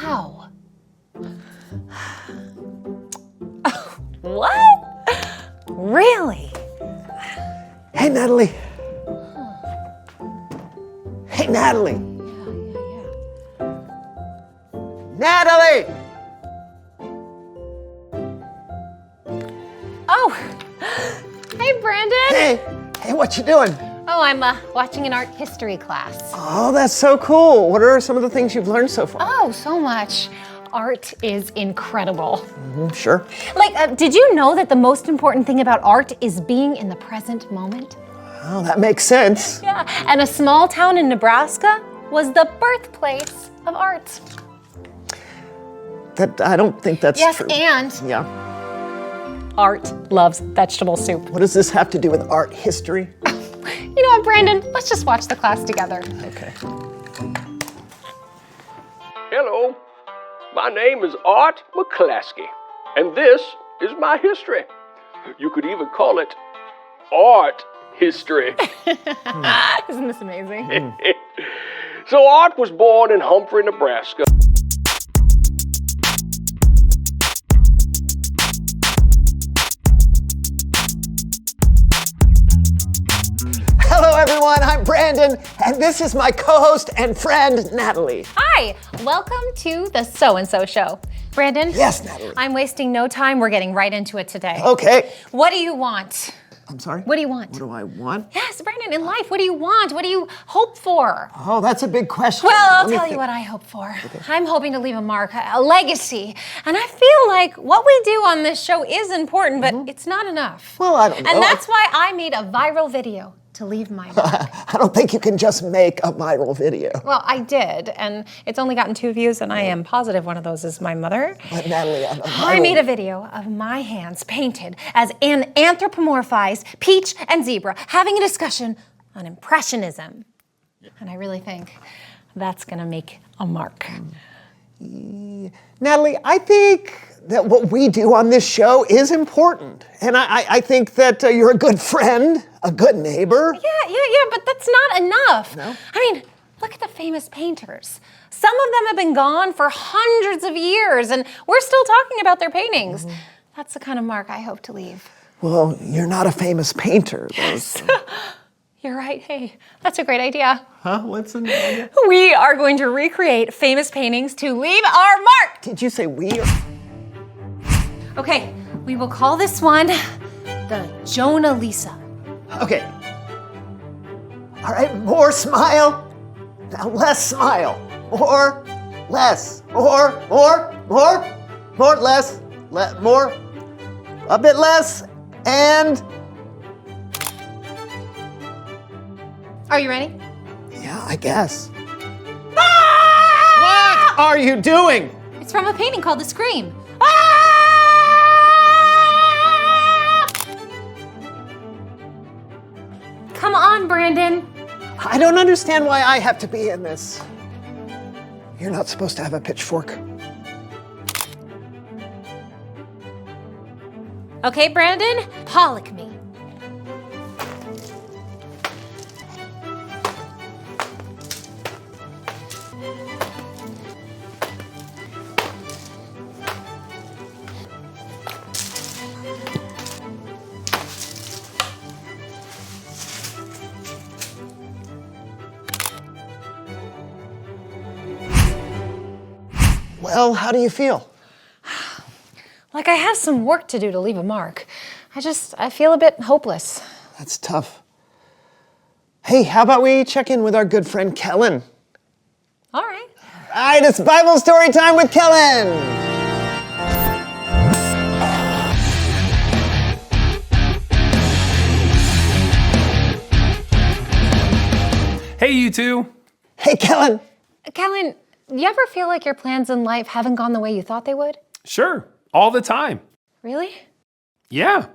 Wow. What? Really? Hey, Natalie. Hey, Natalie. Natalie! Oh, hey, Brandon. Hey, what you doing? Oh, I'm watching an art history class. Oh, that's so cool. What are some of the things you've learned so far? Oh, so much. Art is incredible. Sure. Like, did you know that the most important thing about art is being in the present moment? Oh, that makes sense. Yeah, and a small town in Nebraska was the birthplace of art. I don't think that's Yes, true. and Yeah. art loves vegetable soup. What does this have to do with art history? You know what, Brandon? Let's just watch the class together. Okay. Hello, my name is Art McClaskey, and this is my history. You could even call it art history. Isn't this amazing? So Art was born in Humphrey, Nebraska. Hello, everyone. I'm Brandon, and this is my co-host and friend, Natalie. Hi, welcome to the So-and-So Show. Brandon? Yes, Natalie. I'm wasting no time. We're getting right into it today. Okay. What do you want? I'm sorry? What do you want? What do I want? Yes, Brandon, in life, what do you want? What do you hope for? Oh, that's a big question. Well, I'll Let me tell you think. what I hope for. Okay. I'm hoping to leave a mark, a legacy. And I feel like what we do on this show is important, but it's not enough. Well, I don't know. And that's why I made a viral video to leave my mark. I don't think you can just make a viral video. Well, I did, and it's only gotten 2 views, and I am positive one of those is my mother. But Natalie, I made a video of my hands painted as an anthropomorphized peach and zebra having a discussion on impressionism. And I really think that's gonna make a mark. Natalie, I think that what we do on this show is important. And I think that you're a good friend, a good neighbor. Yeah, but that's not enough. No? I mean, look at the famous painters. Some of them have been gone for hundreds of years, and we're still talking about their paintings. That's the kind of mark I hope to leave. Well, you're not a famous painter. Yes. You're right. Hey, that's a great idea. Huh? What's an idea? We are going to recreate famous paintings to leave our mark. Did you say we? Okay, we will call this one the Jonah Lisa. Okay. All right, more smile. Now less smile. More, less. More, less. More, a bit less, and... Are you ready? Yeah, I guess. Ah! What are you doing? It's from a painting called The Scream. Come on, Brandon. I don't understand why I have to be in this. You're not supposed to have a pitchfork. Okay, Brandon, Pollock me. Well, how do you feel? Like I have some work to do to leave a mark. I feel a bit hopeless. That's tough. Hey, how about we check in with our good friend Kellen? All right. All right, it's Bible story time with Kellen. Hey, you two. Hey, Kellen. Kellen, you ever feel like your plans in life haven't gone the way you thought they would? Sure, all the time. Really? Yeah,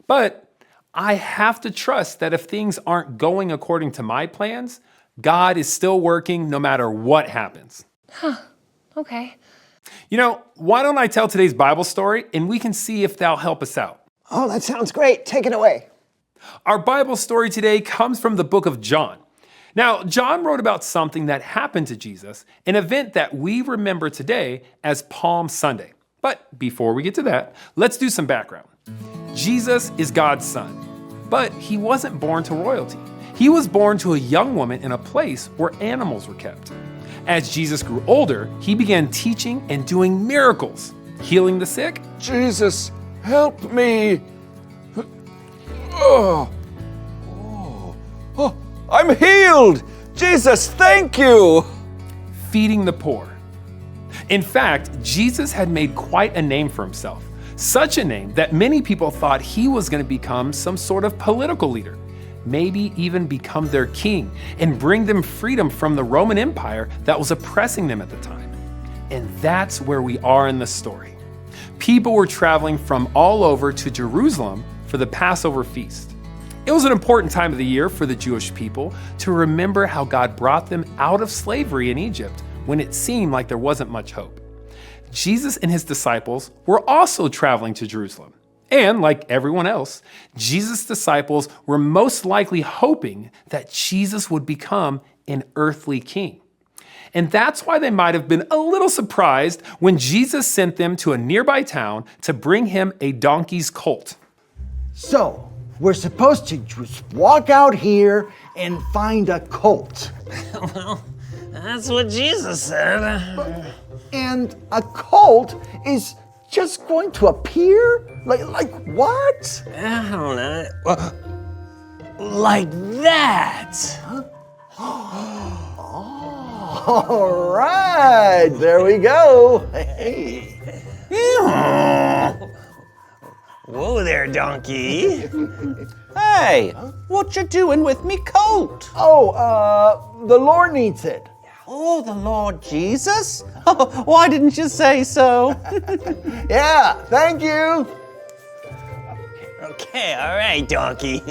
but I have to trust that if things aren't going according to my plans, God is still working no matter what happens. Okay. You know, why don't I tell today's Bible story and we can see if that'll help us out. Oh, that sounds great. Take it away. Our Bible story today comes from the book of John. Now, John wrote about something that happened to Jesus, an event that we remember today as Palm Sunday. But before we get to that, let's do some background. Jesus is God's son, but he wasn't born to royalty. He was born to a young woman in a place where animals were kept. As Jesus grew older, he began teaching and doing miracles, healing the sick. Jesus, help me. Oh, I'm healed. Jesus, thank you. Feeding the poor. In fact, Jesus had made quite a name for himself, such a name that many people thought he was going to become some sort of political leader, maybe even become their king and bring them freedom from the Roman Empire that was oppressing them at the time. And that's where we are in the story. People were traveling from all over to Jerusalem for the Passover feast. It was an important time of the year for the Jewish people to remember how God brought them out of slavery in Egypt when it seemed like there wasn't much hope. Jesus and his disciples were also traveling to Jerusalem. And like everyone else, Jesus' disciples were most likely hoping that Jesus would become an earthly king. And that's why they might have been a little surprised when Jesus sent them to a nearby town to bring him a donkey's colt. So, we're supposed to just walk out here and find a colt. Well, that's what Jesus said. And a colt is just going to appear? Like what? I don't know. Well, like that. All right, there we go. Hey. Whoa there, donkey. Hey, what you doing with me coat? Oh, the Lord needs it. Oh, the Lord Jesus? Oh, why didn't you say so? Yeah, thank you. Okay, all right, donkey.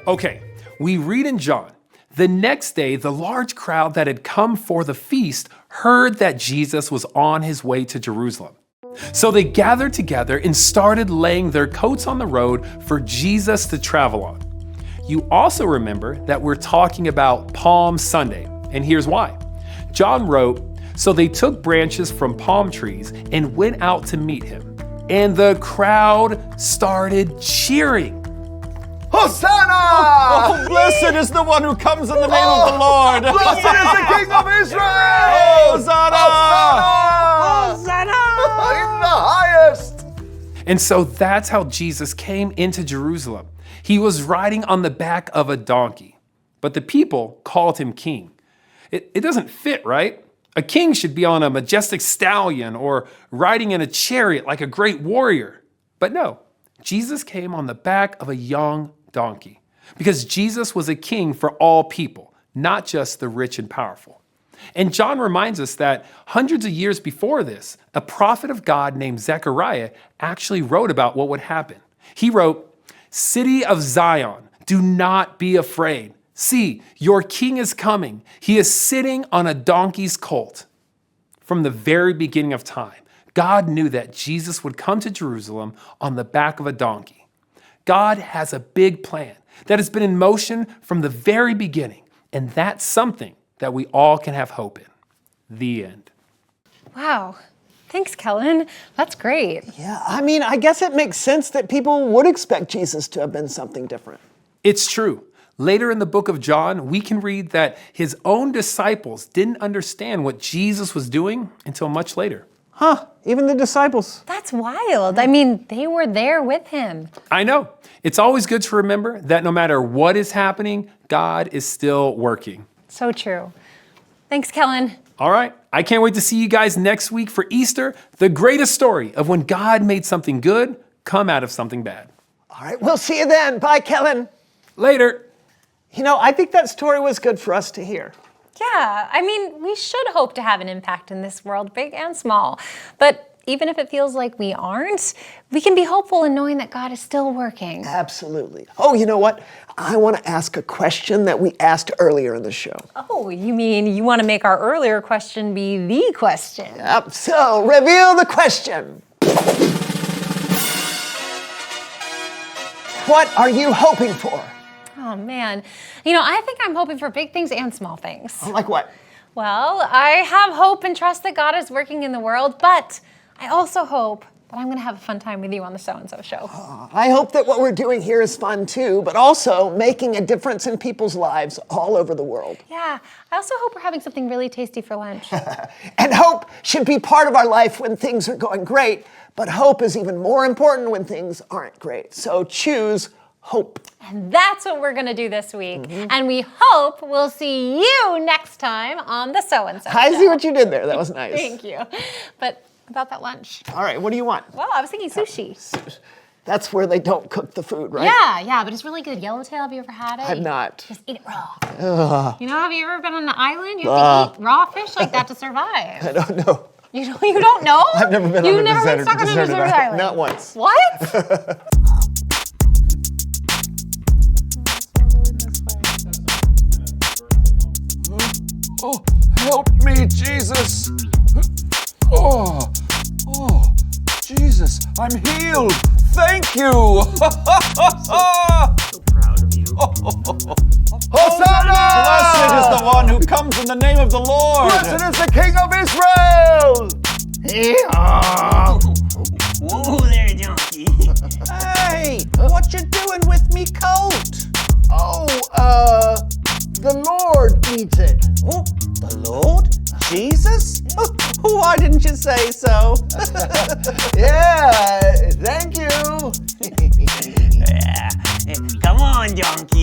Okay, we read in John, the next day, the large crowd that had come for the feast heard that Jesus was on his way to Jerusalem. So they gathered together and started laying their coats on the road for Jesus to travel on. You also remember that we're talking about Palm Sunday, and here's why. John wrote, "So they took branches from palm trees and went out to meet him. And the crowd started cheering." Hosanna! Oh, blessed is the one who comes in the name of the Lord. Blessed is the King of Israel! Hosanna! Hosanna! In the highest! And so that's how Jesus came into Jerusalem. He was riding on the back of a donkey, but the people called him king. It doesn't fit, right? A king should be on a majestic stallion or riding in a chariot like a great warrior. But no, Jesus came on the back of a young donkey because Jesus was a king for all people, not just the rich and powerful. And John reminds us that hundreds of years before this, a prophet of God named Zechariah actually wrote about what would happen. He wrote, "City of Zion, do not be afraid. See, your king is coming. He is sitting on a donkey's colt." From the very beginning of time, God knew that Jesus would come to Jerusalem on the back of a donkey. God has a big plan that has been in motion from the very beginning, and that's something that we all can have hope in. The end. Wow. Thanks, Kellen. That's great. Yeah, I mean, I guess it makes sense that people would expect Jesus to have been something different. It's true. Later in the book of John, we can read that his own disciples didn't understand what Jesus was doing until much later. Huh, even the disciples. That's wild. I mean, they were there with him. I know. It's always good to remember that no matter what is happening, God is still working. So true. Thanks, Kellen. All right. I can't wait to see you guys next week for Easter, the greatest story of when God made something good come out of something bad. All right, we'll see you then. Bye, Kellen. Later. You know, I think that story was good for us to hear. Yeah, I mean, we should hope to have an impact in this world, big and small. But even if it feels like we aren't, we can be hopeful in knowing that God is still working. Absolutely. Oh, you know what? I want to ask a question that we asked earlier in the show. Oh, you mean you want to make our earlier question be the question? Yep, so reveal the question. What are you hoping for? Oh, man. I think I'm hoping for big things and small things. Like what? Well, I have hope and trust that God is working in the world, but I also hope that I'm going to have a fun time with you on the So-and-So Show. I hope that what we're doing here is fun too, but also making a difference in people's lives all over the world. Yeah, I also hope we're having something really tasty for lunch. And hope should be part of our life when things are going great, but hope is even more important when things aren't great. So choose hope. And that's what we're going to do this week. And we hope we'll see you next time on the So-and-So Show. I see what you did there. That was nice. Thank you. But about that lunch. All right, what do you want? Well, I was thinking sushi. That's where they don't cook the food, right? Yeah, but it's really good. Yellowtail, have you ever had it? I've not. Just eat it raw. Have you ever been on an island? You have to eat raw fish like that to survive. I don't know. You don't know? I've never been You've on a never been deserted, stuck on a deserted deserted island? Not once. What? Oh, help me, Jesus. Oh, Jesus, I'm healed. Thank you. So proud of you. Hosanna! Blessed is the one who comes in the name of the Lord. Blessed is the King of Israel! Whoa there, donkey. Hey, what you doing with me coat? Oh, the Lord needs it. Oh, the Lord? Jesus? Why didn't you say so? Yeah, thank you. Yeah. Come on, donkey.